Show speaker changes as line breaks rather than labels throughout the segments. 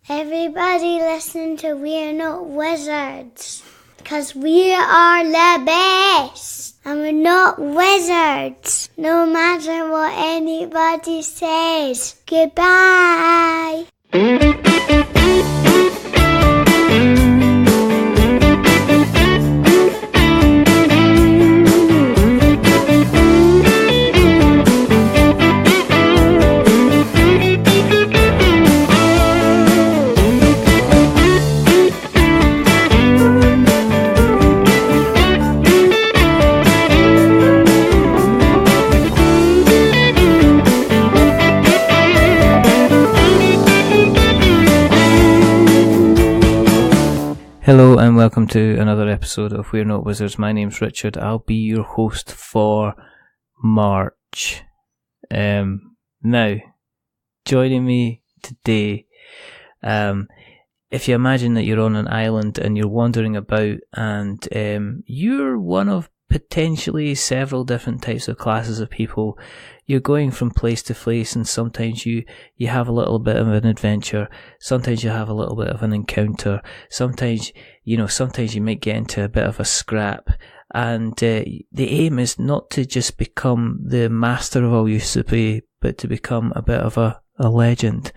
Everybody listen to We're Not Wizards, because we are the best, and we're not wizards, no matter what anybody says. Goodbye.
Hello and welcome to another episode of We're Not Wizards. My name's Richard. I'll be your host for March. Now, joining me today, if you imagine that you're on an island and you're wandering about and you're one of potentially several different types of classes of people. You're going from place to place, and sometimes you have a little bit of an adventure, sometimes you have a little bit of an encounter, sometimes you might get into a bit of a scrap, and the aim is not to just become the master of all you used to be, but to become a bit of a legend.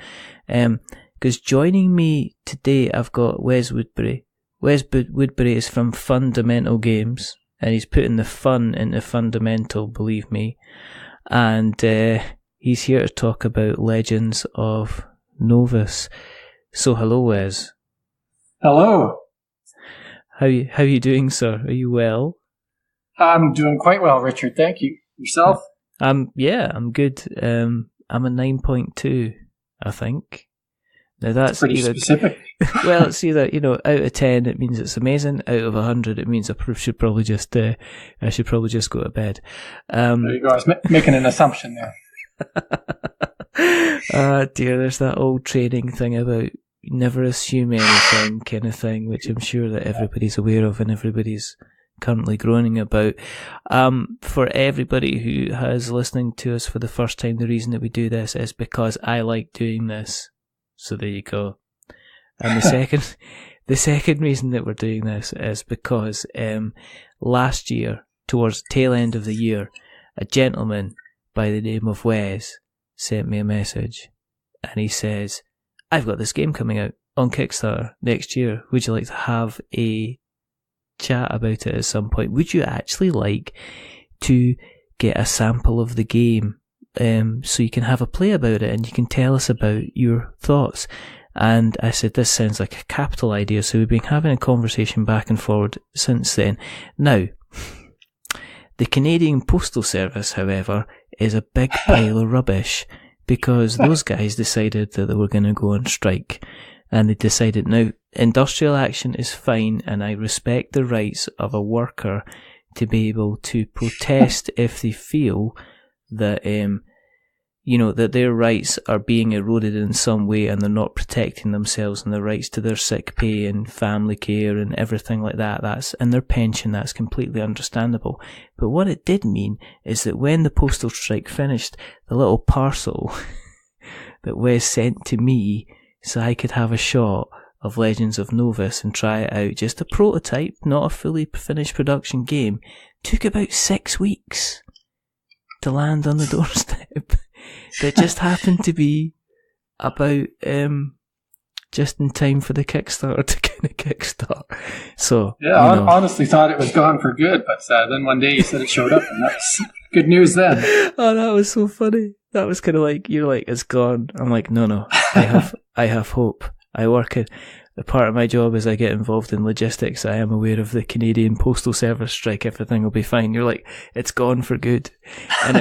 Because joining me today, I've got Wes Woodbury. Wes Woodbury is from Fundamental Games, and he's putting the fun into fundamental, believe me. And he's here to talk about Legends of Novus. So hello, Wes.
Hello. How
you doing, sir? Are you well?
I'm doing quite well, Richard. Thank you. Yourself?
I'm good. I'm a 9.2, I think. Now that's
pretty specific.
Well, it's either, out of 10 it means it's amazing. Out of 100 it means I should probably just go to bed.
There you go. I was making an assumption there.
Dear, there's that old training thing about never assume anything kind of thing, which I'm sure that everybody's aware of and everybody's currently groaning about. For everybody who has listening to us for the first time, the reason that we do this is because I like doing this. So there you go. And the second reason that we're doing this is because last year, towards the tail end of the year, a gentleman by the name of Wes sent me a message, and he says, "I've got this game coming out on Kickstarter next year. Would you like to have a chat about it at some point? Would you actually like to get a sample of the game so you can have a play about it and you can tell us about your thoughts?" And I said, this sounds like a capital idea. So we've been having a conversation back and forward since then. Now, the Canadian Postal Service, however, is a big pile of rubbish, because those guys decided that they were going to go on strike. And they decided, now, industrial action is fine, and I respect the rights of a worker to be able to protest if they feel that that their rights are being eroded in some way and they're not protecting themselves and their rights to their sick pay and family care and everything like that. And their pension, that's completely understandable. But what it did mean is that when the postal strike finished, the little parcel that Wes sent to me so I could have a shot of Legends of Novus and try it out, just a prototype, not a fully finished production game, took about 6 weeks to land on the doorstep. That just happened to be about just in time for the Kickstarter to kind of kickstart. So
yeah, I honestly thought it was gone for good, but then one day you said it showed up, and that's good news then.
Oh, that was so funny. That was kind of like, you're like, it's gone. I'm like, no, I have hope. I work at the part of my job is I get involved in logistics. I am aware of the Canadian Postal Service strike. Everything will be fine. You're like, it's gone for good. And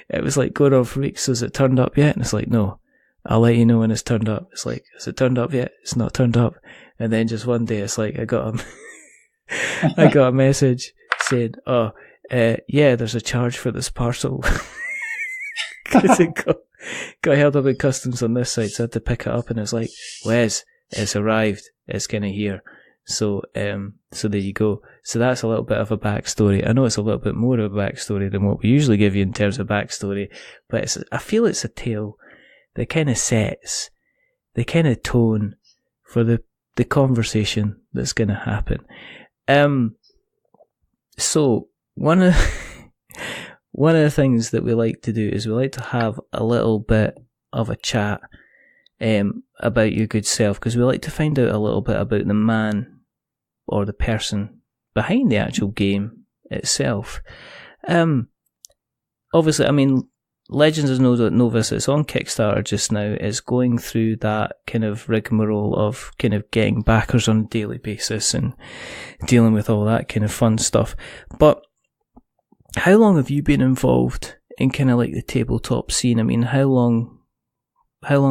it was like going on for weeks. So has it turned up yet? And it's like, no, I'll let you know when it's turned up. It's like, has it turned up yet? It's not turned up. And then just one day it's like, I got a message saying, yeah, there's a charge for this parcel. Because it got held up in customs on this side, so I had to pick it up, and it's like, Wes, it's arrived, it's kind of here. So there you go. So that's a little bit of a backstory. I know it's a little bit more of a backstory than what we usually give you in terms of backstory, but I feel it's a tale that kind of sets kind of tone for the conversation that's going to happen. So one of the things that we like to do is we like to have a little bit of a chat about your good self, because we like to find out a little bit about the man or the person behind the actual game itself. Obviously, I mean, Legends of Novus, it's on Kickstarter just now. It's going through that kind of rigmarole of kind of getting backers on a daily basis and dealing with all that kind of fun stuff. But how long have you been involved in kind of like the tabletop scene? I mean, how long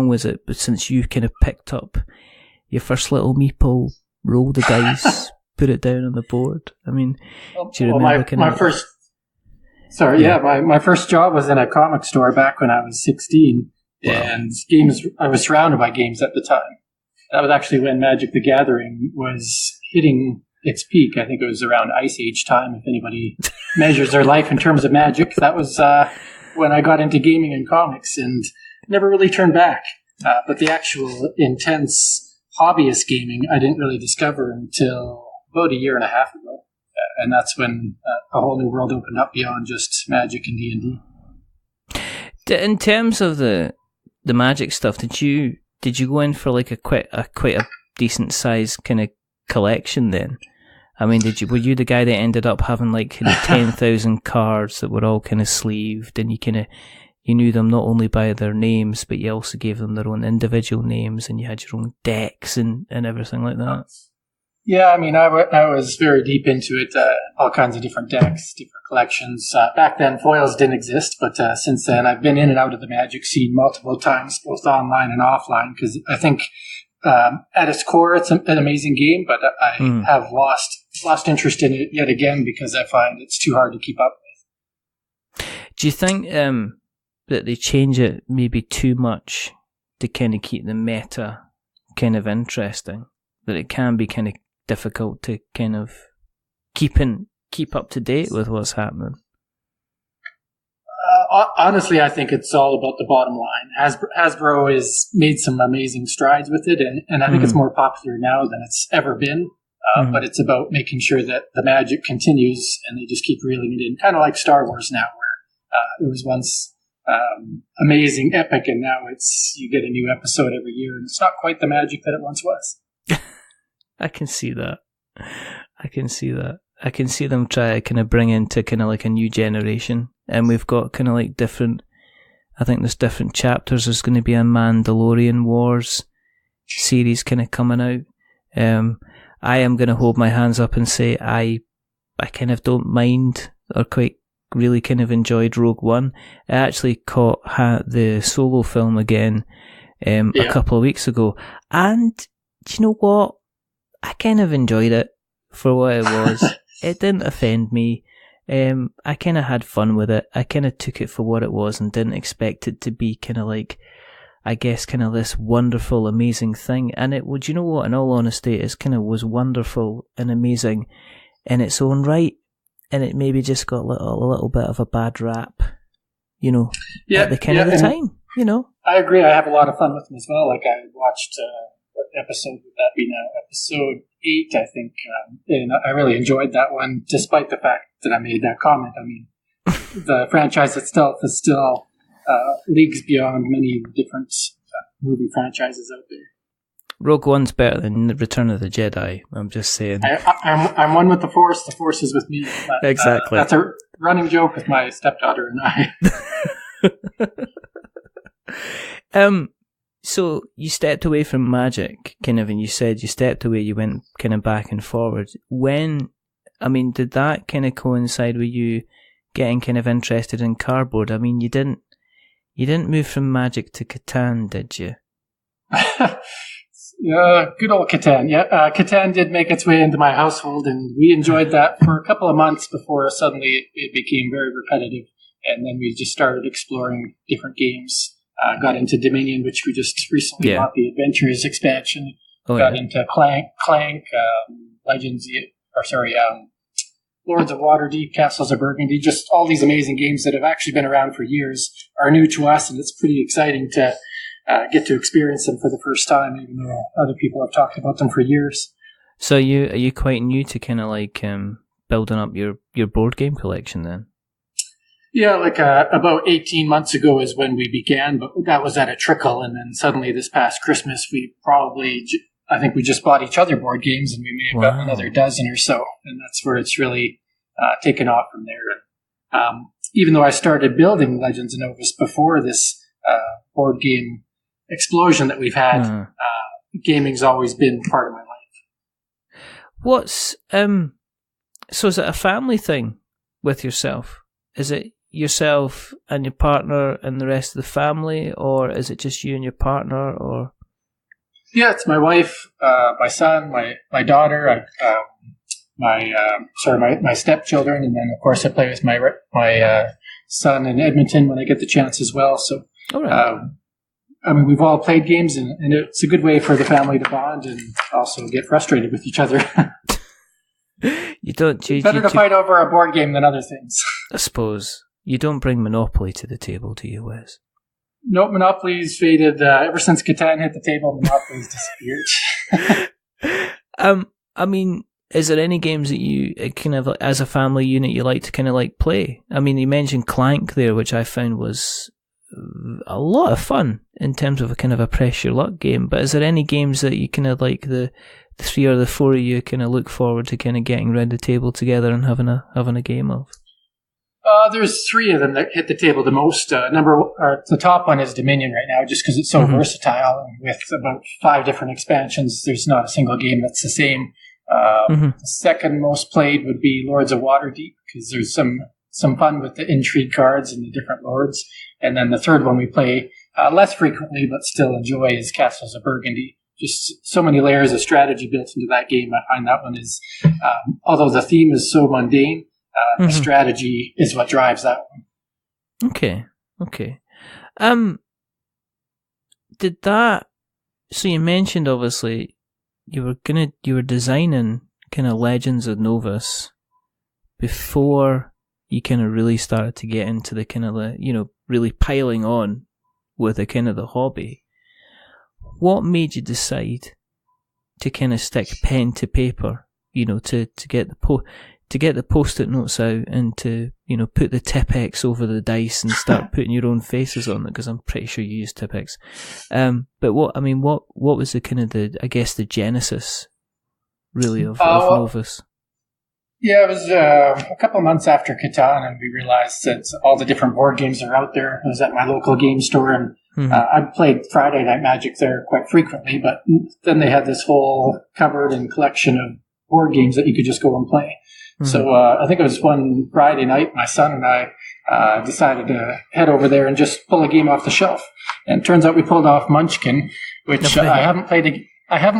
was it since you kind of picked up your first little meeple, roll the dice, put it down on the board? I mean, do you remember
my first... Sorry, my first job was in a comic store back when I was 16, and games. I was surrounded by games at the time. That was actually when Magic the Gathering was hitting its peak. I think it was around Ice Age time, if anybody measures their life in terms of Magic. That was when I got into gaming and comics, and never really turned back. But the actual intense hobbyist gaming, I didn't really discover until about a year and a half ago. And that's when a whole new world opened up beyond just Magic and D&D.
In terms of the Magic stuff, did you go in for like quite a decent sized kind of collection then? I mean, were you the guy that ended up having like 10,000 cards that were all kind of sleeved, and you knew them not only by their names, but you also gave them their own individual names, and you had your own decks and everything like that?
Yeah, I mean, I was very deep into it, all kinds of different decks, different collections. Back then, foils didn't exist, but since then, I've been in and out of the Magic scene multiple times, both online and offline, because I think at its core, it's an amazing game, but I have lost interest in it yet again because I find it's too hard to keep up with.
Do you think that they change it maybe too much to kind of keep the meta kind of interesting? That it can be kind of difficult to kind of keep up to date with what's happening?
Honestly, I think it's all about the bottom line. Hasbro has made some amazing strides with it, and I think it's more popular now than it's ever been. But it's about making sure that the magic continues, and they just keep reeling it in, kind of like Star Wars now, where it was once amazing, epic, and now you get a new episode every year, and it's not quite the magic that it once was.
I can see that. I can see them try to kind of bring into kind of like a new generation. And we've got kind of like I think there's different chapters. There's going to be a Mandalorian Wars series kind of coming out. I am going to hold my hands up and say I kind of don't mind, or quite really kind of enjoyed Rogue One. I actually caught the Solo film again a couple of weeks ago. And do you know what? I kind of enjoyed it for what it was. It didn't offend me. I kind of had fun with it. I kind of took it for what it was and didn't expect it to be kind of like, I guess, kind of this wonderful, amazing thing. And it would, you know what, in all honesty, it kind of was wonderful and amazing in its own right. And it maybe just got a little bit of a bad rap, you know, at the kind of the time, you know.
I agree. I have a lot of fun with them as well. Like I watched... what episode would that be now? Episode 8, I think. And I really enjoyed that one, despite the fact that I made that comment. I mean, the franchise itself is still leagues beyond many different movie franchises out there.
Rogue One's better than Return of the Jedi, I'm just saying.
I'm one with the Force is with me.
Exactly.
That's a running joke with my stepdaughter and
I. So you stepped away from Magic, kind of, and you said you stepped away, you went kind of back and forward. Did that kind of coincide with you getting kind of interested in cardboard? I mean, you didn't move from Magic to Catan, did you?
Good old Catan. Yeah, Catan did make its way into my household, and we enjoyed that for a couple of months before suddenly it became very repetitive, and then we just started exploring different games. Got into Dominion, which we just recently bought the Adventures expansion. Got into Clank, Lords of Waterdeep, Castles of Burgundy, just all these amazing games that have actually been around for years are new to us, and it's pretty exciting to get to experience them for the first time, even though other people have talked about them for years.
So are you quite new to kind of like building up your board game collection then?
Yeah, like about 18 months ago is when we began, but that was at a trickle. And then suddenly this past Christmas, I think we just bought each other board games, and we may have got another dozen or so. And that's where it's really taken off from there. And even though I started building Legends of Novus before this board game explosion that we've had, gaming's always been part of my life.
What's so is it a family thing with yourself? Is it yourself and your partner and the rest of the family, or is it just you and your partner? Or
yeah, it's my wife, my son, my daughter, my stepchildren, and then of course I play with my son in Edmonton when I get the chance as well. So,
all right.
I mean, we've all played games, and it's a good way for the family to bond and also get frustrated with each other. It's better to fight over a board game than other things.
I suppose. You don't bring Monopoly to the table, do you, Wes?
Nope, Monopoly's faded. Ever since Catan hit the table, Monopoly's disappeared.
I mean, is there any games that you kind of, as a family unit, you like to kind of like play? I mean, you mentioned Clank there, which I found was a lot of fun in terms of a kind of a press your luck game. But is there any games that you kind of like the 3 or the 4 of you kind of look forward to kind of getting around the table together and having a game of?
There's 3 of them that hit the table the most. The top one is Dominion right now, just because it's so versatile. And with about 5 different expansions, there's not a single game that's the same. The second most played would be Lords of Waterdeep, because there's some fun with the intrigue cards and the different lords. And then the third one we play less frequently, but still enjoy, is Castles of Burgundy. Just so many layers of strategy built into that game. I find that one is, although the theme is so mundane, the strategy is what drives that one.
Okay. So you mentioned obviously you were designing kind of Legends of Novus before you kind of really started to get into the kind of really piling on with the kind of the hobby. What made you decide to kind of stick pen to paper, to get the post-it notes out and to, put the Tipp-Ex over the dice and start putting your own faces on it, because I'm pretty sure you use Tipp-Ex. But what was the kind of the genesis really of Novus?
Yeah, it was a couple of months after Catan, and we realized that all the different board games are out there. I was at my local game store, and I played Friday Night Magic there quite frequently, but then they had this whole cupboard and collection of board games that you could just go and play. So I think it was one Friday night, my son and I decided to head over there and just pull a game off the shelf. And it turns out we pulled off Munchkin, which I haven't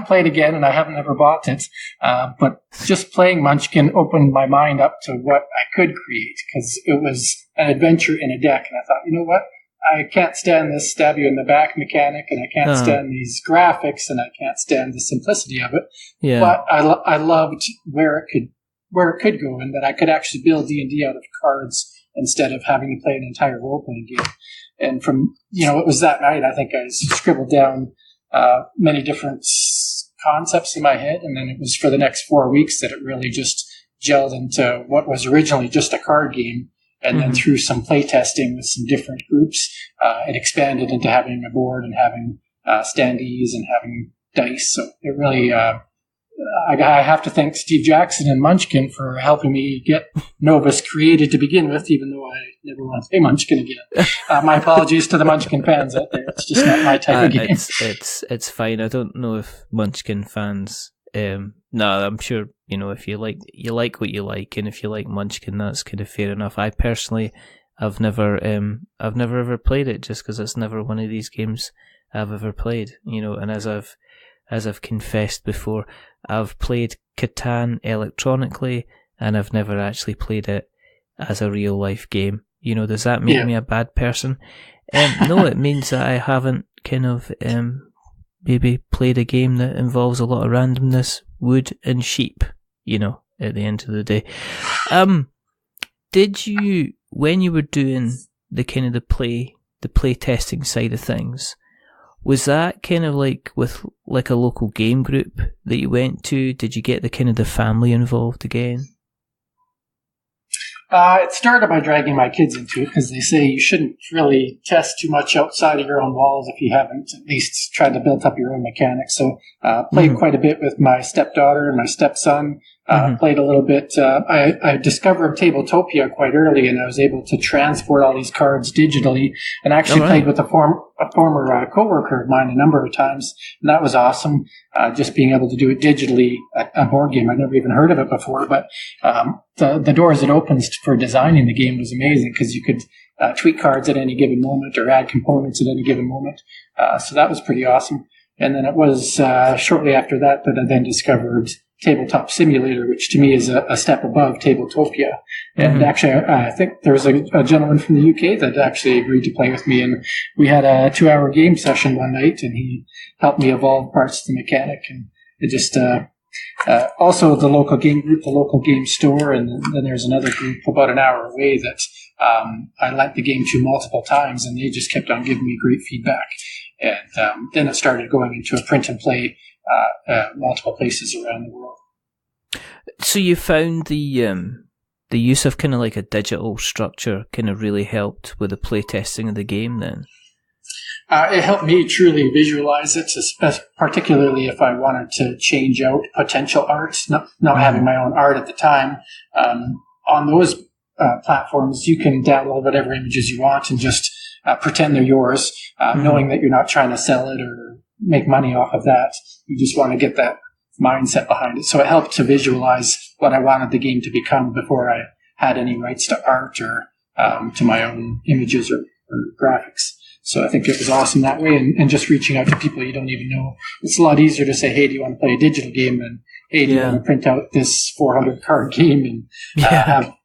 played again, and I haven't ever bought it. But just playing Munchkin opened my mind up to what I could create, because it was an adventure in a deck. And I thought, you know what? I can't stand this stab you in the back mechanic, and I can't stand these graphics, and I can't stand the simplicity of it. Yeah. But I loved where it could go, and that I could actually build D&D out of cards instead of having to play an entire role-playing game. And from, it was that night, I think I scribbled down many different concepts in my head, and then it was for the next 4 weeks that it really just gelled into what was originally just a card game. And then through some play testing with some different groups, it expanded into having a board and having standees and having dice. So it really, I have to thank Steve Jackson and Munchkin for helping me get Novus created to begin with, even though I never want to play Munchkin again. My apologies to the Munchkin fans out there. It's just not my type of game.
It's fine. I don't know if Munchkin fans... no, I'm sure, if you like what you like, and if you like Munchkin, that's kind of fair enough. I personally, I've never ever played it, just because it's never one of these games I've ever played, and as I've confessed before, I've played Catan electronically, and I've never actually played it as a real life game. Does that make me a bad person? No, it means that I haven't kind of, maybe played a game that involves a lot of randomness, wood and sheep, at the end of the day. Did you, when you were doing the kind of the play testing side of things, Was that kind of like with like a local game group that you went to? Did you get the kind of the family involved again?
It started by dragging my kids into it because they say you shouldn't really test too much outside of your own walls if you haven't at least tried to build up your own mechanics. So played quite a bit with my stepdaughter and my stepson. Played a little bit. I discovered Tabletopia quite early, and I was able to transport all these cards digitally. And I actually played with a former coworker of mine a number of times, and that was awesome. Just being able to do it digitally, a board game. I'd never even heard of it before, but the doors it opens for designing the game was amazing because you could tweak cards at any given moment or add components at any given moment. So that was pretty awesome. And then it was shortly after that I then discovered Tabletop Simulator, which to me is a step above Tabletopia. And actually, I think there was a gentleman from the UK that actually agreed to play with me, and we had a 2-hour game session one night, and he helped me evolve parts of the mechanic. And it just also the local game group, the local game store, and then there's another group about an hour away that I lent the game to multiple times, and they just kept on giving me great feedback. And then it started going into a print and play multiple places around the world.
So you found the use of kind of like a digital structure kind of really helped with the playtesting of the game then?
It helped me truly visualize it, particularly if I wanted to change out potential art, not having my own art at the time. On those platforms, you can download whatever images you want and just pretend they're yours, knowing that you're not trying to sell it or make money off of that. You just want to get that mindset behind it. So it helped to visualize what I wanted the game to become before I had any rights to art or to my own images or graphics. So I think it was awesome that way. And just reaching out to people you don't even know. It's a lot easier to say, hey, do you want to play a digital game? And hey, do you want to print out this 400 card game and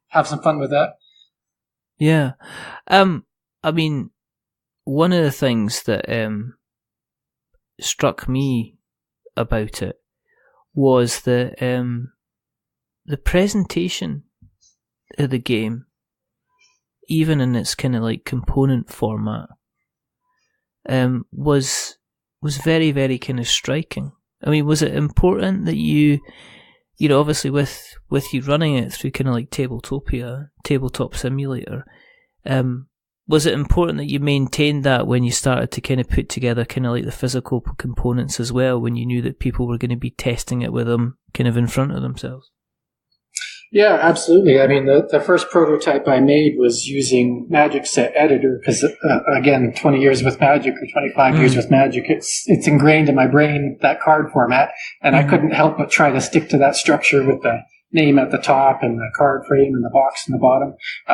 have some fun with that?
Yeah. I mean, one of the things that struck me about it was that the presentation of the game, even in its kind of like component format, was very, very kind of striking. I mean, was it important that you know, obviously with you running it through kind of like Tabletopia, Tabletop Simulator, was it important that you maintained that when you started to kind of put together kind of like the physical components as well, when you knew that people were going to be testing it with them kind of in front of themselves?
Yeah, absolutely. I mean, the first prototype I made was using Magic Set Editor because, again, 20 years with Magic or 25 years with Magic, it's ingrained in my brain, that card format, and I couldn't help but try to stick to that structure with the name at the top and the card frame and the box in the bottom.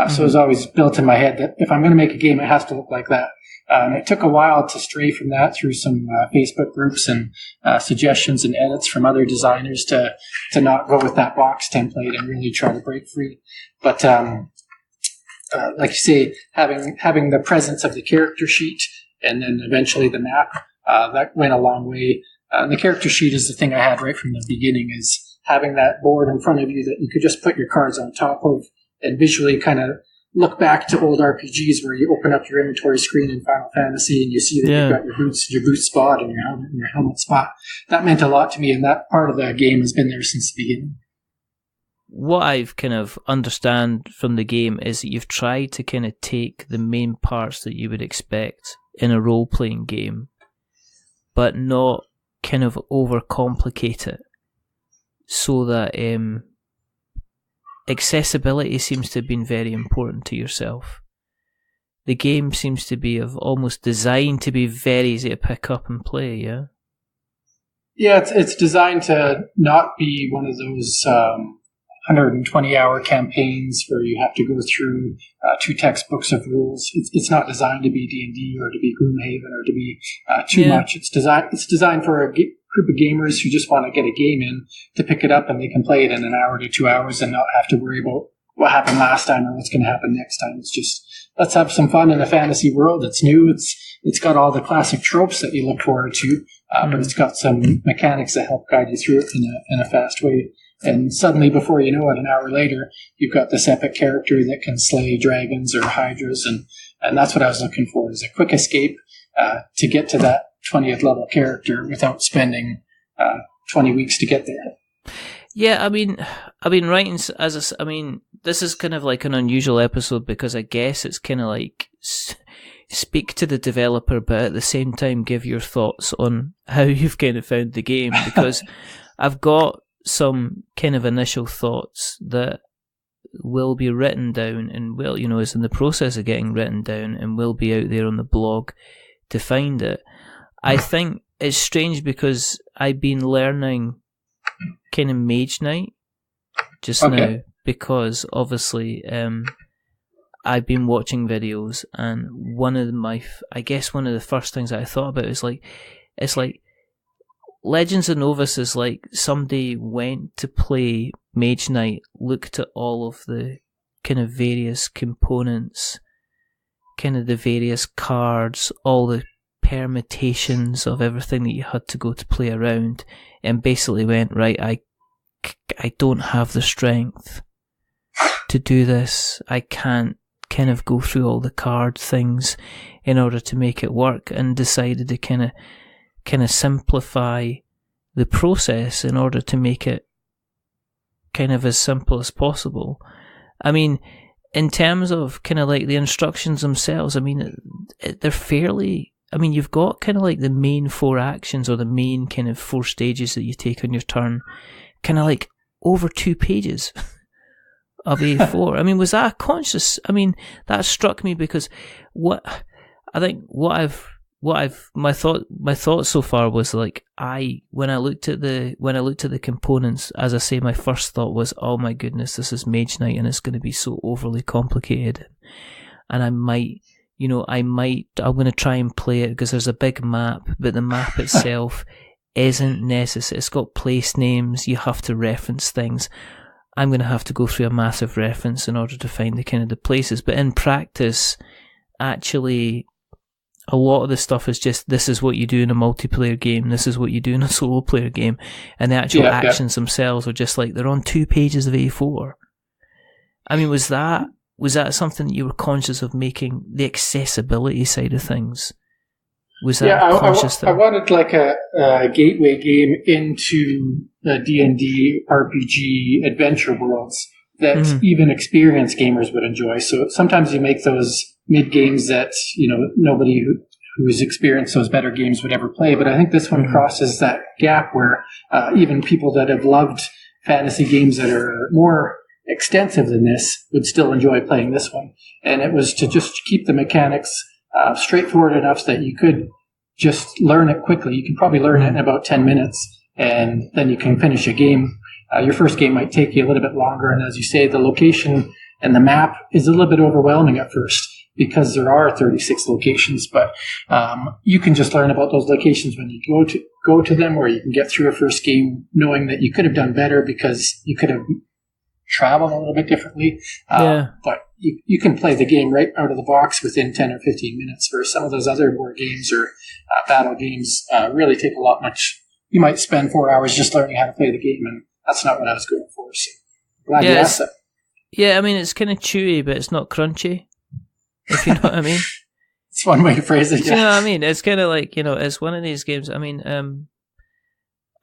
So it was always built in my head that if I'm going to make a game, it has to look like that. And it took a while to stray from that through some Facebook groups and suggestions and edits from other designers to not go with that box template and really try to break free. But like you say, having the presence of the character sheet and then eventually the map, that went a long way. The character sheet is the thing I had right from the beginning, is having that board in front of you that you could just put your cards on top of and visually kind of look back to old RPGs where you open up your inventory screen in Final Fantasy and you see that you've got your boot spot and your helmet spot. That meant a lot to me, and that part of the game has been there since the beginning.
What I've kind of understand from the game is that you've tried to kind of take the main parts that you would expect in a role-playing game, but not kind of overcomplicate it, so that accessibility seems to have been very important to yourself. The game seems to be almost designed to be very easy to pick up and play, yeah?
Yeah, it's designed to not be one of those 120-hour campaigns where you have to go through 2 textbooks of rules. It's not designed to be D&D or to be Gloomhaven or to be too much. It's designed for a group of gamers who just want to get a game in to pick it up, and they can play it in an hour to 2 hours and not have to worry about what happened last time or what's going to happen next time. It's just, let's have some fun in a fantasy world. It's new. It's got all the classic tropes that you look forward to, but it's got some mechanics that help guide you through it in a fast way. And suddenly, before you know it, an hour later, you've got this epic character that can slay dragons or hydras, and that's what I was looking for, is a quick escape to get to 20th level character without spending 20 weeks to get there.
Yeah, I mean, writing this is kind of like an unusual episode because I guess it's kind of like speak to the developer, but at the same time give your thoughts on how you've kind of found the game, because I've got some kind of initial thoughts that will be written down and is in the process of getting written down and will be out there on the blog to find it. I think it's strange because I've been learning kind of Mage Knight just now because obviously I've been watching videos, and one of the first things that I thought about is like, it's like Legends of Novus is like somebody went to play Mage Knight, looked at all of the kind of various components, kind of the various cards, all the permutations of everything that you had to go to play around, and basically went, right, I don't have the strength to do this. I can't kind of go through all the card things in order to make it work, and decided to kind of simplify the process in order to make it kind of as simple as possible. I mean, in terms of kind of like the instructions themselves, I mean, they're fairly... I mean, you've got kind of like the main 4 actions, or the main kind of 4 stages that you take on your turn, kind of like over 2 pages of A4. I mean, was that a conscious... I mean, that struck me because my thought so far was like, when I looked at the components, as I say, my first thought was, oh my goodness, this is Mage Knight and it's going to be so overly complicated, and I'm going to try and play it because there's a big map, but the map itself isn't necessary. It's got place names, you have to reference things. I'm going to have to go through a massive reference in order to find the kind of the places. But in practice, actually, a lot of the stuff is just, this is what you do in a multiplayer game, this is what you do in a solo player game, and the actual actions themselves are just like, they're on 2 pages of A4. I mean, was that something that you were conscious of, making the accessibility side of things? Was that conscious?
I wanted like a gateway game into the D&D RPG adventure worlds that even experienced gamers would enjoy. So sometimes you make those mid games that nobody who's experienced those better games would ever play. But I think this one crosses that gap where even people that have loved fantasy games that are more extensive than this would still enjoy playing this one. And it was to just keep the mechanics straightforward enough that you could just learn it quickly. You can probably learn it in about 10 minutes, and then you can finish a game. Your first game might take you a little bit longer, and as you say, the location and the map is a little bit overwhelming at first because there are 36 locations, but you can just learn about those locations when you go to them, or you can get through a first game knowing that you could have done better because you could have traveled a little bit differently. But you can play the game right out of the box within 10 or 15 minutes, where some of those other board games or battle games really take a lot much. You might spend 4 hours just learning how to play the game, and that's not what I was going for. So glad you asked that.
Yeah, I mean, it's kind of chewy, but it's not crunchy, if you know what I mean.
It's one way to phrase it.
Yeah. You know what I mean? It's kind of like, it's one of these games. I mean,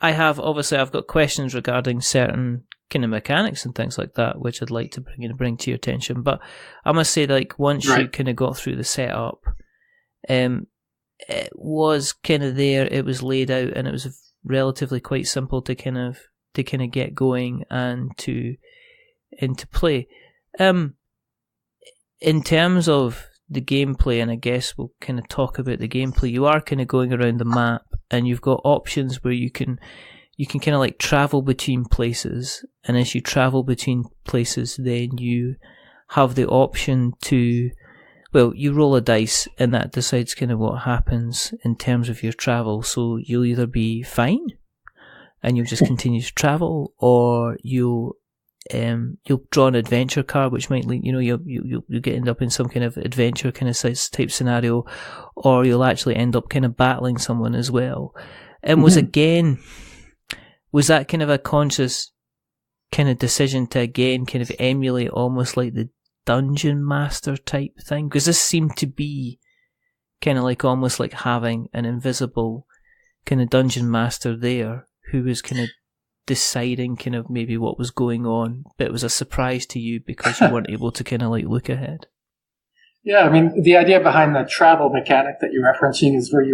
I've got questions regarding certain kind of mechanics and things like that, which I'd like to bring to your attention. But I must say, like, once you kind of got through the setup, it was kind of there. It was laid out, and it was relatively quite simple to kind of get going and to play. In terms of the gameplay, and I guess we'll kind of talk about the gameplay, you are kind of going around the map, and you've got options where you can kind of like travel between places, and as you travel between places, then you have the option to, you roll a dice, and that decides kind of what happens in terms of your travel. So you'll either be fine, and you'll just continue to travel, or you'll draw an adventure card, which might lead, you'll end up in some kind of adventure kind of type scenario, or you'll actually end up kind of battling someone as well. And was that kind of a conscious kind of decision to again kind of emulate almost like the dungeon master type thing? Because this seemed to be kind of like almost like having an invisible kind of dungeon master there who was kind of deciding kind of maybe what was going on, but it was a surprise to you because you weren't able to kind of like look ahead.
Yeah, I mean, the idea behind the travel mechanic that you're referencing is where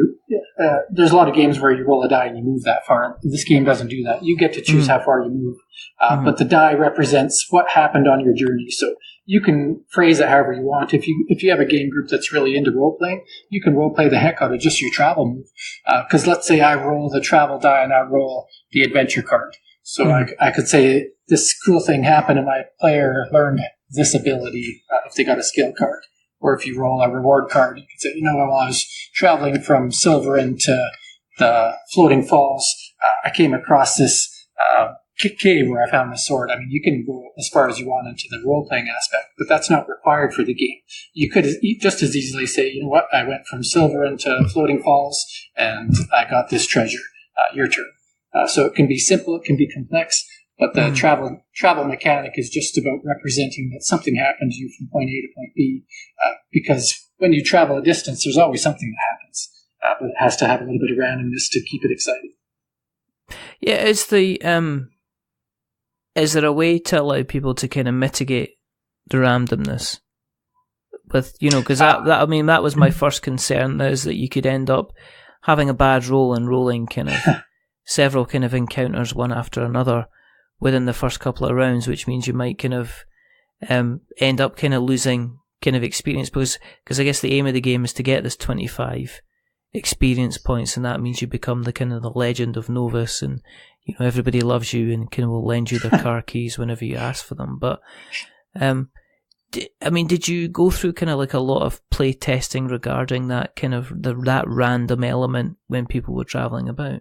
there's a lot of games where you roll a die and you move that far. This game doesn't do that. You get to choose how far you move, but the die represents what happened on your journey. So you can phrase it however you want. If you have a game group that's really into role playing, you can role play the heck out of just your travel move. Because let's say I roll the travel die and I roll the adventure card. So I could say this cool thing happened and my player learned this ability if they got a skill card. Or if you roll a reward card, you can say, while I was traveling from Silverin to the Floating Falls, I came across this cave where I found the sword. I mean, you can go as far as you want into the role-playing aspect, but that's not required for the game. You could just as easily say, I went from Silverin to Floating Falls, and I got this treasure. Your turn. So it can be simple, it can be complex, but the travel mechanic is just about representing that something happened to you from point A to point B, because when you travel a distance, there's always something that happens, but it has to have a little bit of randomness to keep it exciting.
Yeah, is there a way to allow people to kind of mitigate the randomness? With because that was my first concern. Is that you could end up having a bad roll and rolling kind of several kind of encounters one after another within the first couple of rounds, which means you might kind of end up kind of losing kind of experience because I guess the aim of the game is to get this 25 experience points, and that means you become the kind of the Legend of Novus, and everybody loves you and kind of will lend you their car keys whenever you ask for them. But did you go through kind of like a lot of play testing regarding that kind of that random element when people were traveling about?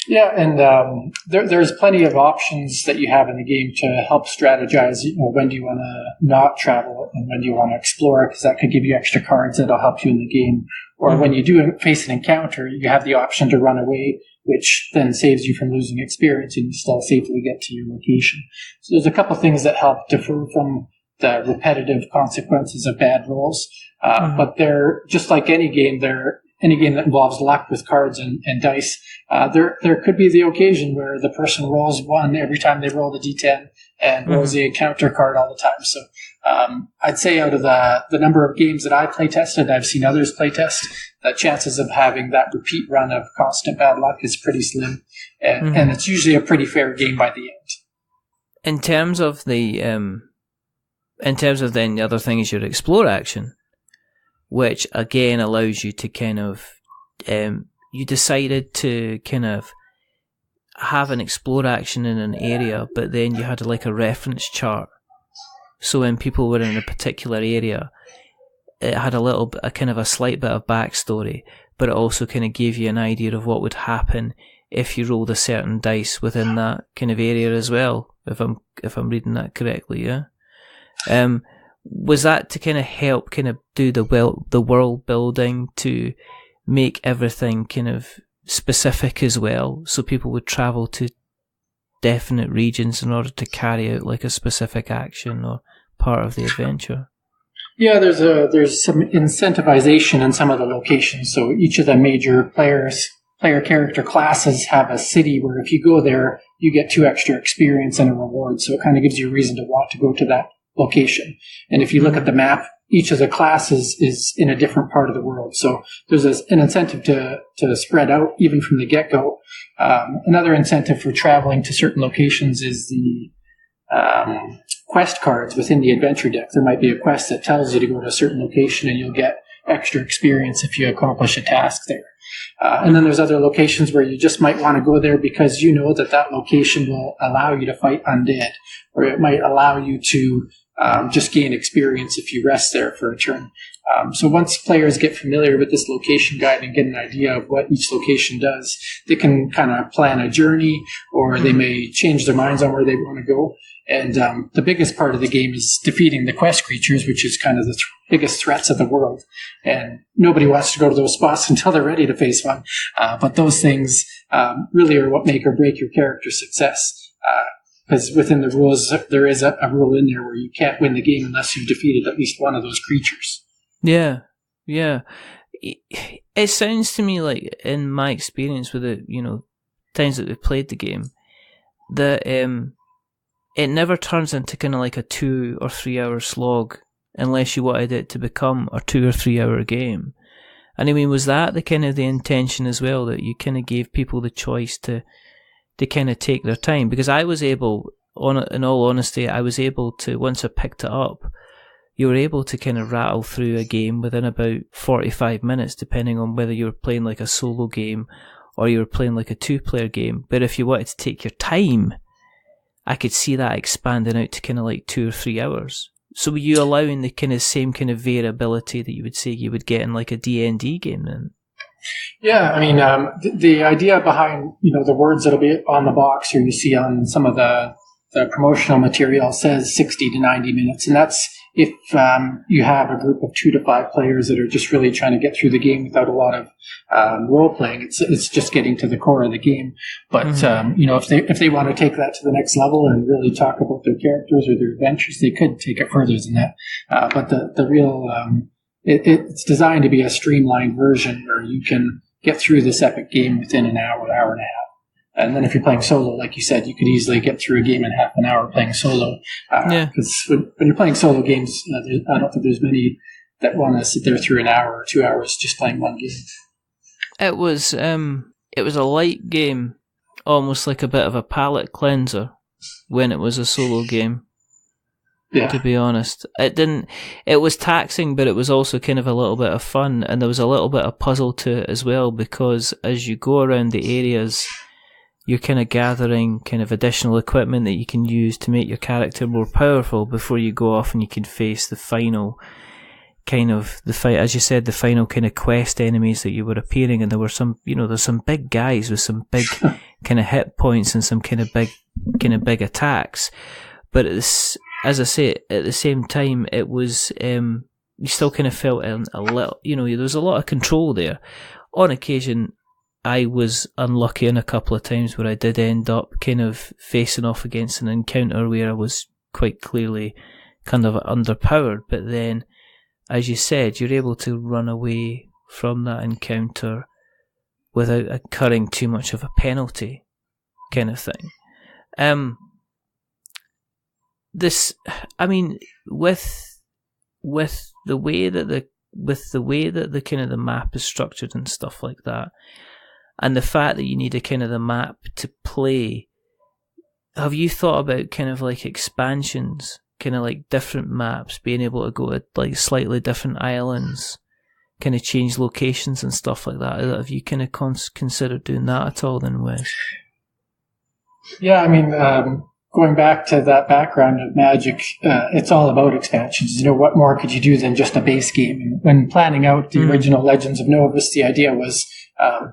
Yeah, and there's plenty of options that you have in the game to help strategize. When do you want to not travel, and when do you want to explore? Because that could give you extra cards that'll help you in the game. Or when you do face an encounter, you have the option to run away, which then saves you from losing experience, and you still safely get to your location. So there's a couple things that help differ from the repetitive consequences of bad rolls, but they're just like any game. Any game that involves luck with cards and dice, there could be the occasion where the person rolls 1 every time they roll the D10 and rolls the encounter card all the time. So I'd say out of the number of games that I play tested, I've seen others play test, the chances of having that repeat run of constant bad luck is pretty slim, and it's usually a pretty fair game by the end.
In terms of then the other thing is your explore action, which again allows you to kind of, you decided to kind of have an explore action in an area, but then you had like a reference chart. So when people were in a particular area, it had a kind of a slight bit of backstory, but it also kind of gave you an idea of what would happen if you rolled a certain dice within that kind of area as well, if I'm reading that correctly, yeah? Was that to kind of help kind of do the world building to make everything kind of specific as well, so people would travel to definite regions in order to carry out like a specific action or part of the adventure?
Yeah, there's some incentivization in some of the locations. So each of the major player character classes have a city where if you go there, you get 2 extra experience and a reward. So it kind of gives you a reason to want to go to that location. And if you look at the map, each of the classes is in a different part of the world. So there's an incentive to spread out even from the get-go. Another incentive for traveling to certain locations is the quest cards within the adventure deck. There might be a quest that tells you to go to a certain location and you'll get extra experience if you accomplish a task there. And then there's other locations where you just might want to go there because you know that location will allow you to fight undead, or it might allow you to just gain experience if you rest there for a turn. So once players get familiar with this location guide and get an idea of what each location does, they can kind of plan a journey, or they may change their minds on where they want to go. And the biggest part of the game is defeating the quest creatures, which is kind of the biggest threats of the world. And nobody wants to go to those spots until they're ready to face one. But those things really are what make or break your character's success. Because within the rules, there is a rule in there where you can't win the game unless you've defeated at least one of those creatures.
Yeah. Yeah. It sounds to me like, in my experience with it, times that we've played the game, that it never turns into kind of like a 2 or 3 hour slog unless you wanted it to become a 2 or 3 hour game. And I mean, was that the kind of the intention as well, that you kind of gave people the choice to kind of take their time? Because I was able, in all honesty, I was able to, once I picked it up, you were able to kind of rattle through a game within about 45 minutes, depending on whether you were playing like a solo game or you were playing like a 2-player game. But if you wanted to take your time, I could see that expanding out to kind of like 2 or 3 hours. So were you allowing the kind of same kind of variability that you would say you would get in like a D&D game then?
Yeah, I mean, the idea behind, the words that'll be on the box, or you see on some of the promotional material, says 60 to 90 minutes. And that's if you have a group of 2 to 5 players that are just really trying to get through the game without a lot of role playing. It's just getting to the core of the game. But if they want to take that to the next level and really talk about their characters or their adventures, they could take it further than that. But the real it's designed to be a streamlined version where you can get through this epic game within an hour, hour and a half. And then if you're playing solo, like you said, you could easily get through a game in half an hour playing solo. Because when you're playing solo games, I don't think there's many that want to sit there through an hour or 2 hours just playing one game.
It was a light game, almost like a bit of a palate cleanser when it was a solo game. Yeah. To be honest, it was taxing, but it was also kind of a little bit of fun, and there was a little bit of puzzle to it as well, because as you go around the areas, you're kind of gathering kind of additional equipment that you can use to make your character more powerful before you go off and you can face the final kind of as you said, the final kind of quest enemies that you were appearing, and there were some, there's some big guys with some big kind of hit points and some kind of big attacks. But as I say, at the same time, it was, you still kind of felt a little, there was a lot of control there. On occasion, I was unlucky in a couple of times where I did end up kind of facing off against an encounter where I was quite clearly kind of underpowered. But then, as you said, you're able to run away from that encounter without incurring too much of a penalty, kind of thing. With the way that the kind of the map is structured and stuff like that, and the fact that you need a kind of the map to play, have you thought about kind of like expansions, kind of like different maps, being able to go to like slightly different islands, kind of change locations and stuff like that? Have you kind of considered doing that at all then, Wes?
Yeah, I mean, going back to that background of Magic, it's all about expansions. What more could you do than just a base game? And when planning out the original Legends of Novus, the idea was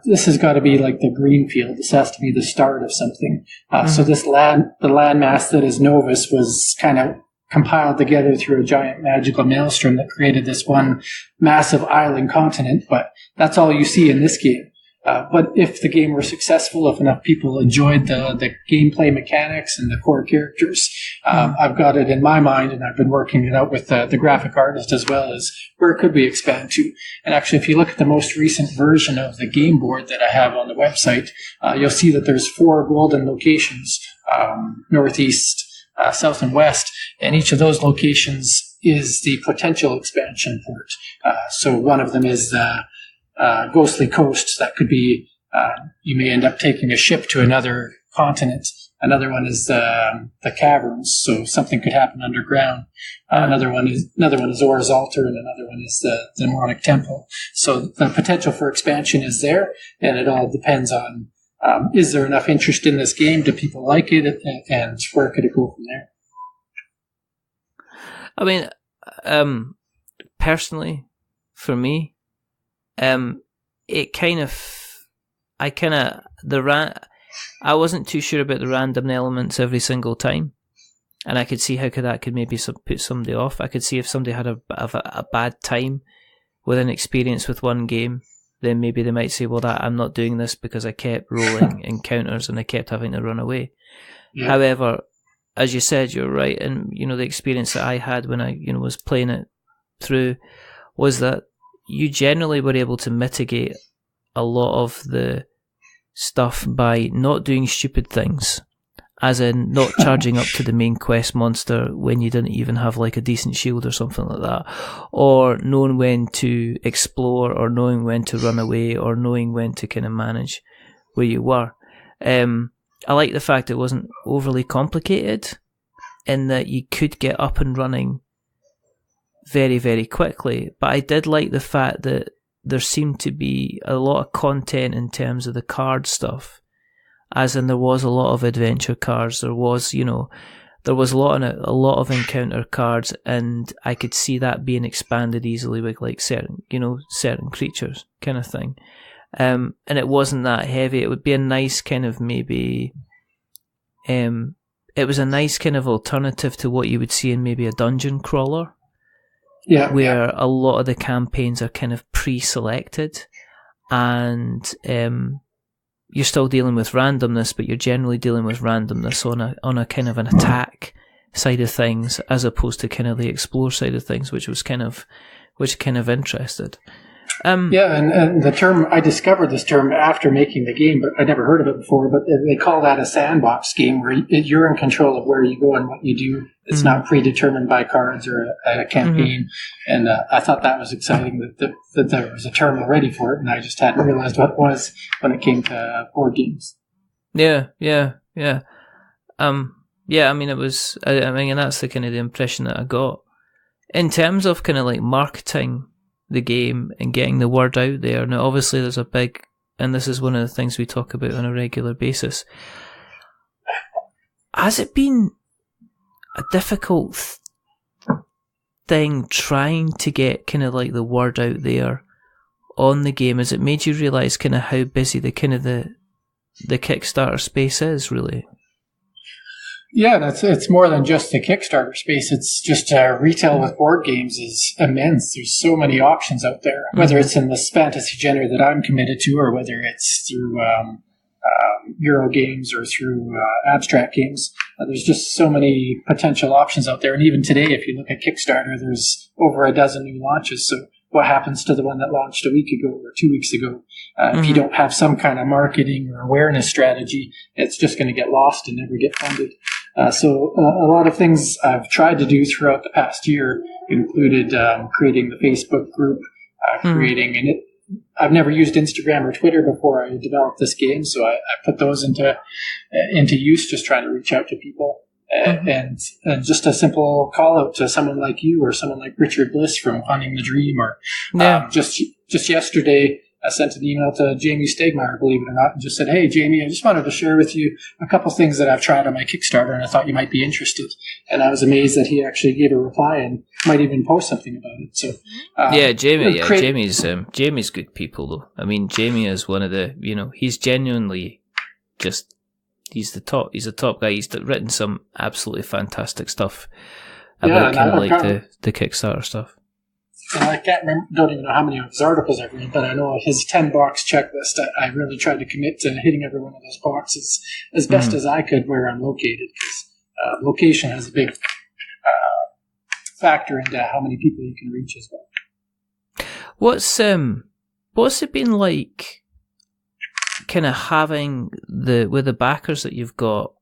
this has got to be like the greenfield. This has to be the start of something. So the landmass that is Novus was kind of compiled together through a giant magical maelstrom that created this one massive island continent. But that's all you see in this game. But if the game were successful, if enough people enjoyed the gameplay mechanics and the core characters, I've got it in my mind, and I've been working it out with the graphic artist as well, as where could we expand to. And actually, if you look at the most recent version of the game board that I have on the website, you'll see that there's 4 golden locations, northeast, south, and west, and each of those locations is the potential expansion port. So one of them is the Ghostly Coast. That could be, you may end up taking a ship to another continent. Another one is the caverns, so something could happen underground. Another one is Or's Altar, and another one is the demonic temple. So the potential for expansion is there, and it all depends on is there enough interest in this game? Do people like it, and where could it go from there?
I mean, personally, for me, I wasn't too sure about the random elements every single time, and I could see how that could maybe put somebody off. I could see if somebody had a bad time with an experience with one game, then maybe they might say, well, I'm not doing this because I kept rolling encounters and I kept having to run away. Yeah. However, as you said, you're right, and the experience that I had when I was playing it through was that you generally were able to mitigate a lot of the stuff by not doing stupid things, as in not charging up to the main quest monster when you didn't even have like a decent shield or something like that, or knowing when to explore, or knowing when to run away, or knowing when to kind of manage where you were. I like the fact it wasn't overly complicated, in that you could get up and running very, very quickly. But I did like the fact that there seemed to be a lot of content in terms of the card stuff, as in there was a lot of adventure cards, there was, you know, there was a lot of encounter cards, and I could see that being expanded easily with like certain creatures kind of thing. And it wasn't that heavy. It would be a nice kind of maybe, it was a nice kind of alternative to what you would see in maybe a dungeon crawler.
Yeah.
Where a lot of the campaigns are kind of pre-selected, and you're still dealing with randomness, but you're generally dealing with randomness on a kind of an attack side of things, as opposed to kind of the explore side of things, which kind of interested.
And the term, I discovered this term after making the game, but I never heard of it before, but they call that a sandbox game, where you're in control of where you go and what you do. It's not predetermined by cards or a campaign. And I thought that was exciting that there was a term already for it, and I just hadn't realized what it was when it came to board games.
Yeah. I mean, it was, and that's the kind of the impression that I got. In terms of kind of like marketing the game and getting the word out there. Now, obviously, there's a big, and this is one of the things we talk about on a regular basis. Has it been a difficult thing trying to get kind of like the word out there on the game? Has it made you realise kind of how busy the kind of the Kickstarter space is, really?
Yeah, it's more than just the Kickstarter space. It's just retail with board games is immense. There's so many options out there, whether it's in this fantasy genre that I'm committed to, or whether it's through Euro games or through abstract games. There's just so many potential options out there. And even today, if you look at Kickstarter, there's over a dozen new launches. So what happens to the one that launched a week ago or 2 weeks ago? If you don't have some kind of marketing or awareness strategy, it's just going to get lost and never get funded. So a lot of things I've tried to do throughout the past year included creating the Facebook group, creating, and I've never used Instagram or Twitter before I developed this game, so I put those into use, just trying to reach out to people. And just a simple call out to someone like you or someone like Richard Bliss from Hunting the Dream, or just yesterday I sent an email to Jamie Stegmeyer, believe it or not, and just said, "Hey, Jamie, I just wanted to share with you a couple things that I've tried on my Kickstarter, and I thought you might be interested." And I was amazed that he actually gave a reply and might even post something about it. So, Jamie's good people, though. I mean, Jamie is one of the, he's genuinely just, he's the top guy. He's written some absolutely fantastic stuff about kind of like the Kickstarter stuff. And I don't even know how many of his articles I've read, but I know his 10-box checklist, I really tried to commit to hitting every one of those boxes as best as I could where I'm located, because location has a big factor into how many people you can reach as well.
What's it been like kind of having with the backers that you've got,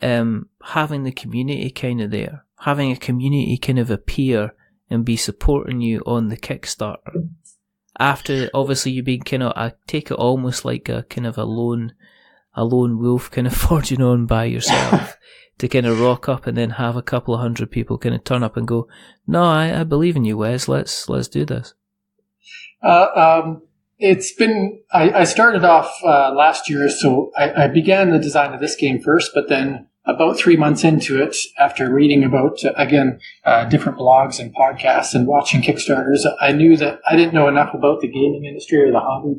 having the community kind of there, having a community kind of appear and be supporting you on the Kickstarter, after obviously you being kind of, I take it almost like a kind of a lone wolf kind of forging on by yourself to kind of rock up and then have a couple of hundred people kind of turn up and go, "No, I believe in you, Wes. Let's do this."
It's been, I started off last year, so I began the design of this game first, but then about 3 months into it, after reading about, different blogs and podcasts and watching Kickstarters, I knew that I didn't know enough about the gaming industry or the hobby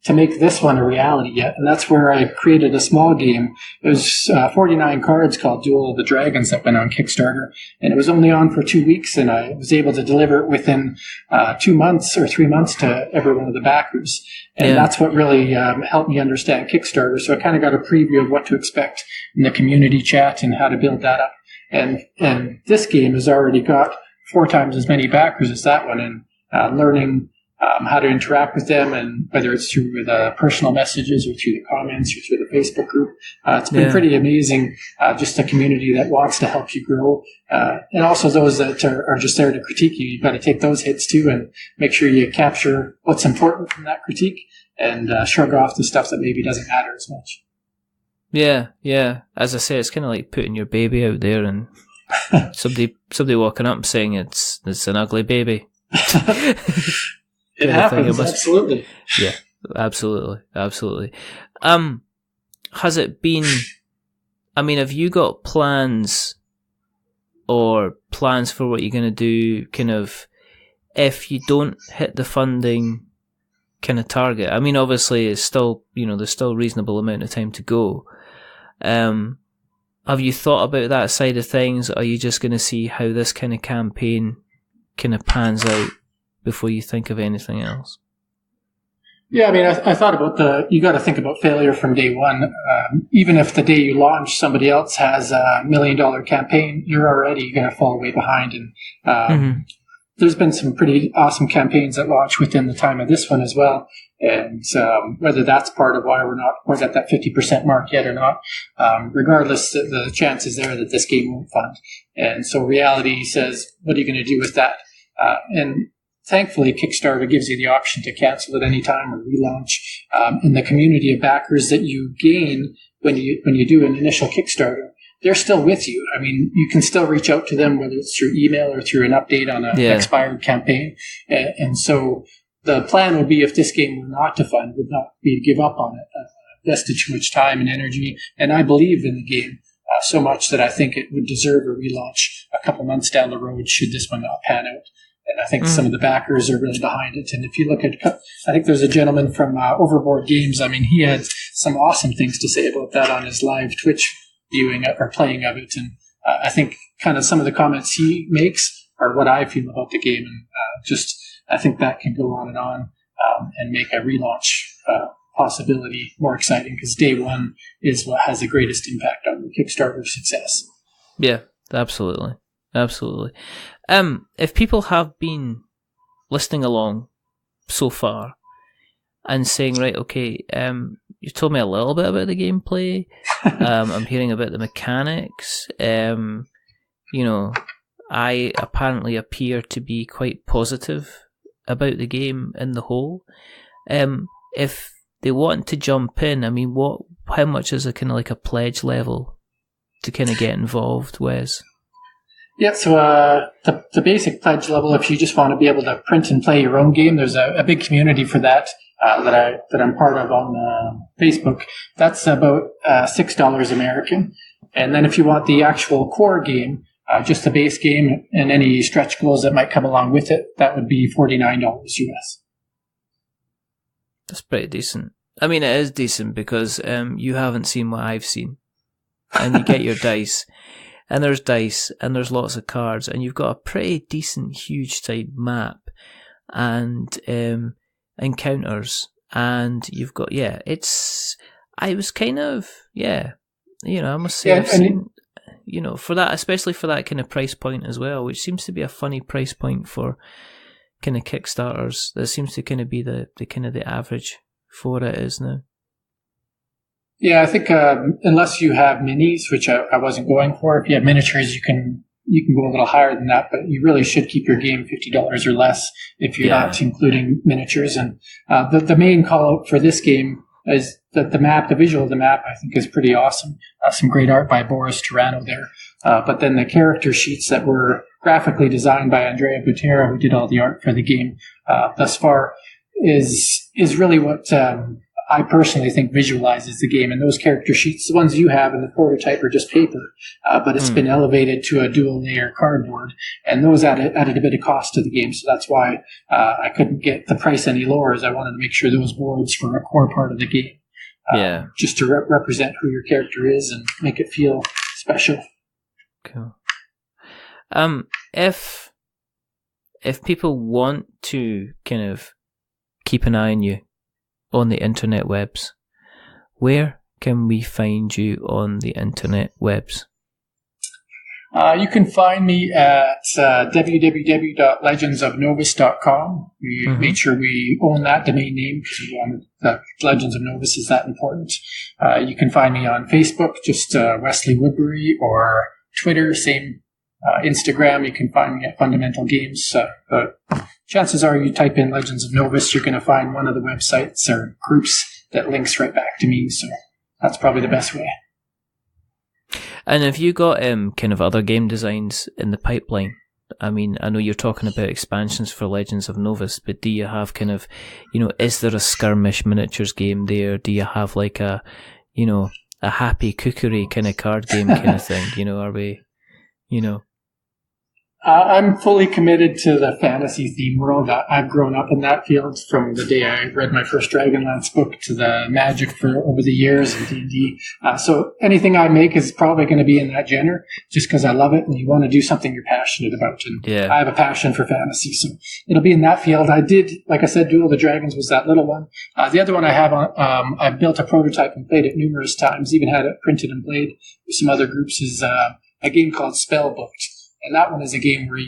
to make this one a reality yet. And that's where I created a small game. It was 49 cards called Duel of the Dragons that went on Kickstarter. And it was only on for 2 weeks, and I was able to deliver it within 2 months or 3 months to every one of the backers. And that's what really helped me understand Kickstarter. So I kind of got a preview of what to expect in the community chat and how to build that up. And this game has already got 4 times as many backers as that one. And learning how to interact with them, and whether it's through the personal messages or through the comments or through the Facebook group. It's been pretty amazing, just a community that wants to help you grow. And also those that are just there to critique you. You've got to take those hits too and make sure you capture what's important from that critique and shrug off the stuff that maybe doesn't matter as much.
Yeah. As I say, it's kind of like putting your baby out there and somebody walking up and saying it's an ugly baby.
It happens, absolutely.
Yeah, absolutely. Has it been, have you got plans for what you're going to do, kind of, if you don't hit the funding kind of target? Obviously it's still, there's still a reasonable amount of time to go. Have you thought about that side of things? Or are you just going to see how this kind of campaign kind of pans out before you think of anything else?
Yeah, I thought about you got to think about failure from day one. Even if the day you launch, somebody else has $1 million campaign, you're already going to fall way behind. And there's been some pretty awesome campaigns that launch within the time of this one as well. And whether that's part of why we're not quite at that 50% mark yet or not, regardless, the chances there that this game won't fund. And so reality says, what are you going to do with that? And thankfully, Kickstarter gives you the option to cancel at any time or relaunch. And the community of backers that you gain when you do an initial Kickstarter, they're still with you. You can still reach out to them, whether it's through email or through an update on an expired campaign. And so the plan would be, if this game were not to fund, would not be to give up on it, invested too much time and energy. And I believe in the game so much that I think it would deserve a relaunch a couple months down the road should this one not pan out. And I think some of the backers are really behind it. And if you look at, I think there's a gentleman from Overboard Games. He had some awesome things to say about that on his live Twitch viewing or playing of it. And I think kind of some of the comments he makes are what I feel about the game. And I think that can go on and make a relaunch possibility more exciting, because day one is what has the greatest impact on the Kickstarter success.
Yeah, absolutely. If people have been listening along so far and saying, right, okay, you've told me a little bit about the gameplay, I'm hearing about the mechanics, I apparently appear to be quite positive about the game in the whole. If they want to jump in, how much is a kind of like a pledge level to kind of get involved, Wes?
Yeah, so the basic pledge level, if you just want to be able to print and play your own game, there's a big community for that that I'm part of on Facebook. That's about $6 American. And then if you want the actual core game, just the base game and any stretch goals that might come along with it, that would be $49 US.
That's pretty decent. It is decent because you haven't seen what I've seen. And you get your dice. And there's lots of cards, and you've got a pretty decent, huge type map, and encounters, and you've got I must say I've seen, for that, especially for that kind of price point as well, which seems to be a funny price point for kind of Kickstarters. That seems to kind of be the kind of the average for what it is now.
Yeah, I think unless you have minis, which I wasn't going for, if you have miniatures, you can go a little higher than that, but you really should keep your game $50 or less if you're not including miniatures. And the main call out for this game is that the map, the visual of the map, I think is pretty awesome. Some great art by Boris Turano there. But then the character sheets that were graphically designed by Andrea Butera, who did all the art for the game thus far, is really what I personally think visualizes the game. And those character sheets, the ones you have in the prototype, are just paper, but it's been elevated to a dual layer cardboard, and those added a bit of cost to the game. So that's why I couldn't get the price any lower, as I wanted to make sure those boards were a core part of the game. Just to represent who your character is and make it feel special.
Cool. If people want to kind of keep an eye on you on the internet webs, where can we find you on the internet webs?
You can find me at www.legendsofnovus.com. We made sure we own that domain name because we wanted that Legends of Novus is that important. You can find me on Facebook, just Wesley Woodbury, or Twitter, same. Instagram, you can find me at Fundamental Games. Chances are you type in Legends of Novus, you're going to find one of the websites or groups that links right back to me. So that's probably the best way.
And have you got kind of other game designs in the pipeline? I mean, I know you're talking about expansions for Legends of Novus, but do you have kind of, is there a skirmish miniatures game there? Do you have like a happy cookery kind of card game kind of thing? Are we,
I'm fully committed to the fantasy theme world. I've grown up in that field from the day I read my first Dragonlance book to the Magic for over the years and D&D. So anything I make is probably going to be in that genre just because I love it and you want to do something you're passionate about. And I have a passion for fantasy, so it'll be in that field. I did, like I said, Duel of the Dragons was that little one. The other one I have, I've built a prototype and played it numerous times, even had it printed and played with some other groups, is a game called Spellbooked. And that one is a game where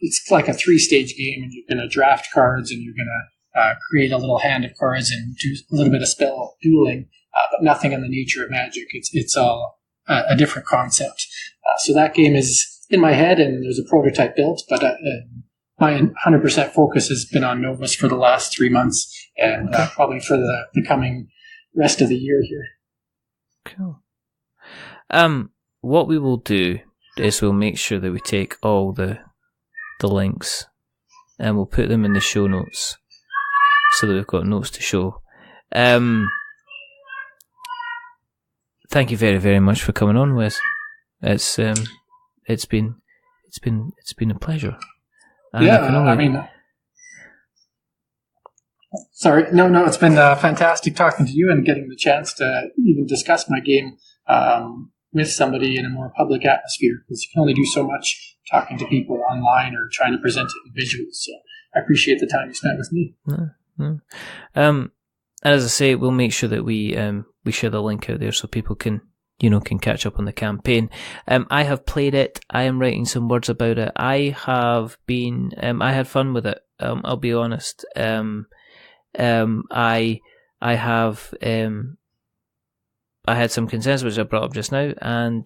it's like a 3-stage game, and you're going to draft cards, and you're going to create a little hand of cards and do a little bit of spell dueling, but nothing in the nature of Magic. It's all a different concept. So that game is in my head, and there's a prototype built, but my 100% focus has been on Novus for the last 3 months, and probably for the coming rest of the year here.
Cool. What we will do is we'll make sure that we take all the links and we'll put them in the show notes so that we've got notes to show. Thank you very, very much for coming on, Wes. It's been a pleasure. And
sorry, no, it's been fantastic talking to you and getting the chance to even discuss my game with somebody in a more public atmosphere, because you can only do so much talking to people online or trying to present it in visuals. So I appreciate the time you spent with me.
As I say, we'll make sure that we share the link out there so people can catch up on the campaign. I have played it. I am writing some words about it. I have been. I had fun with it. I'll be honest. I had some concerns which I brought up just now, and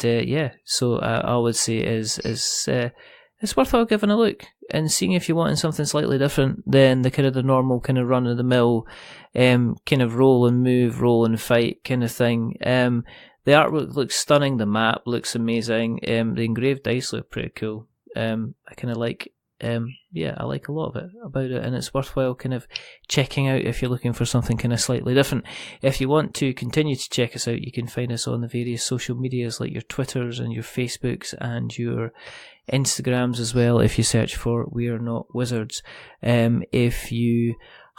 so I would say it's worthwhile giving a look and seeing if you're wanting something slightly different than the kind of the normal kind of run of the mill, kind of roll and move, roll and fight kind of thing. The artwork looks stunning, the map looks amazing, the engraved dice look pretty cool. I kind of like. I like a lot of it about it, and it's worthwhile kind of checking out if you're looking for something kind of slightly different. If you want to continue to check us out, you can find us on the various social medias like your Twitters and your Facebooks and your Instagrams as well. If you search for We Are Not Wizards, if you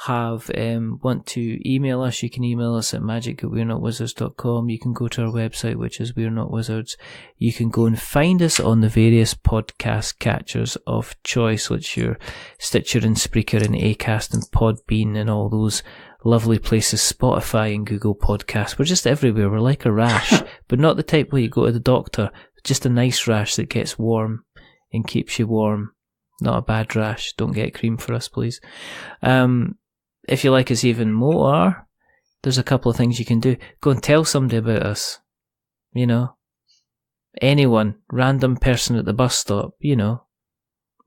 want to email us, you can email us at magic@wearenotwizards.com. You can go to our website, which is We're Not Wizards. You can go and find us on the various podcast catchers of choice, which are Stitcher and Spreaker and Acast and Podbean and all those lovely places, Spotify and Google Podcasts. We're just everywhere. We're like a rash, but not the type where you go to the doctor. Just a nice rash that gets warm and keeps you warm. Not a bad rash. Don't get cream for us, please. If you like us even more, there's a couple of things you can do. Go and tell somebody about us. Anyone, random person at the bus stop,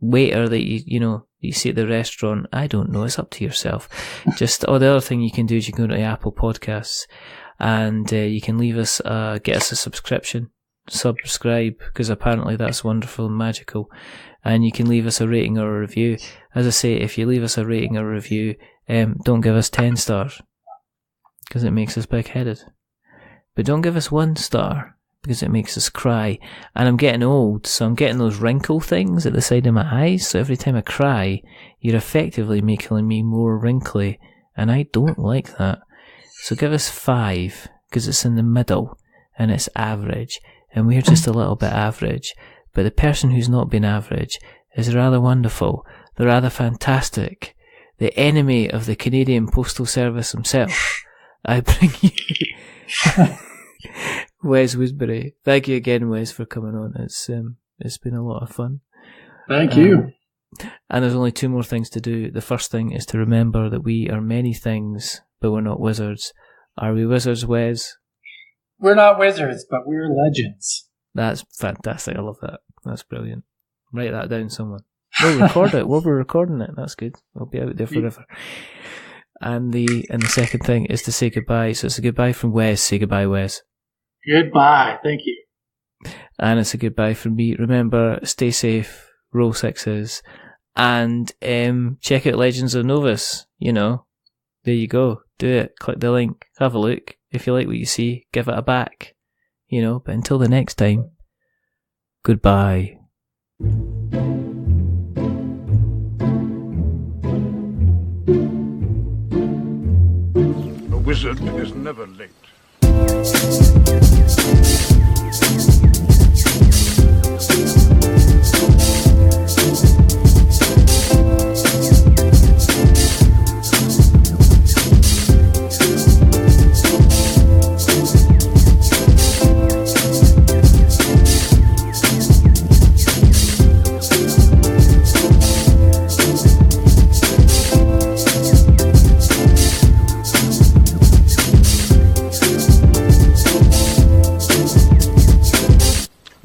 waiter that you see at the restaurant. I don't know, it's up to yourself. The other thing you can do is you can go to Apple Podcasts and you can leave us, get us a subscribe, because apparently that's wonderful and magical. And you can leave us a rating or a review. As I say, if you leave us a rating or a review, don't give us 10 stars, because it makes us big-headed. But don't give us 1 star, because it makes us cry. And I'm getting old, so I'm getting those wrinkle things at the side of my eyes, so every time I cry, you're effectively making me more wrinkly, and I don't like that. So give us 5, because it's in the middle, and it's average, and we're just a little bit average. But the person who's not been average is rather wonderful. They're rather fantastic. The enemy of the Canadian Postal Service himself. I bring you Wes Woodbury. Thank you again, Wes, for coming on. It's been a lot of fun.
Thank you.
And there's only 2 more things to do. The first thing is to remember that we are many things, but we're not wizards. Are we wizards, Wes?
We're not wizards, but we're legends.
That's fantastic. I love that. That's brilliant. Write that down, someone. We'll record it. We'll be recording it. That's good. We'll be out there forever. And the second thing is to say goodbye. So it's a goodbye from Wes. Say goodbye, Wes.
Goodbye. Thank you.
And it's a goodbye from me. Remember, stay safe, roll 6s, and check out Legends of Novus. You know, there you go. Do it. Click the link. Have a look. If you like what you see, give it a back. You know, but until the next time, goodbye.
A wizard is never late.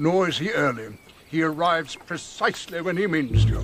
Nor is he early. He arrives precisely when he means to.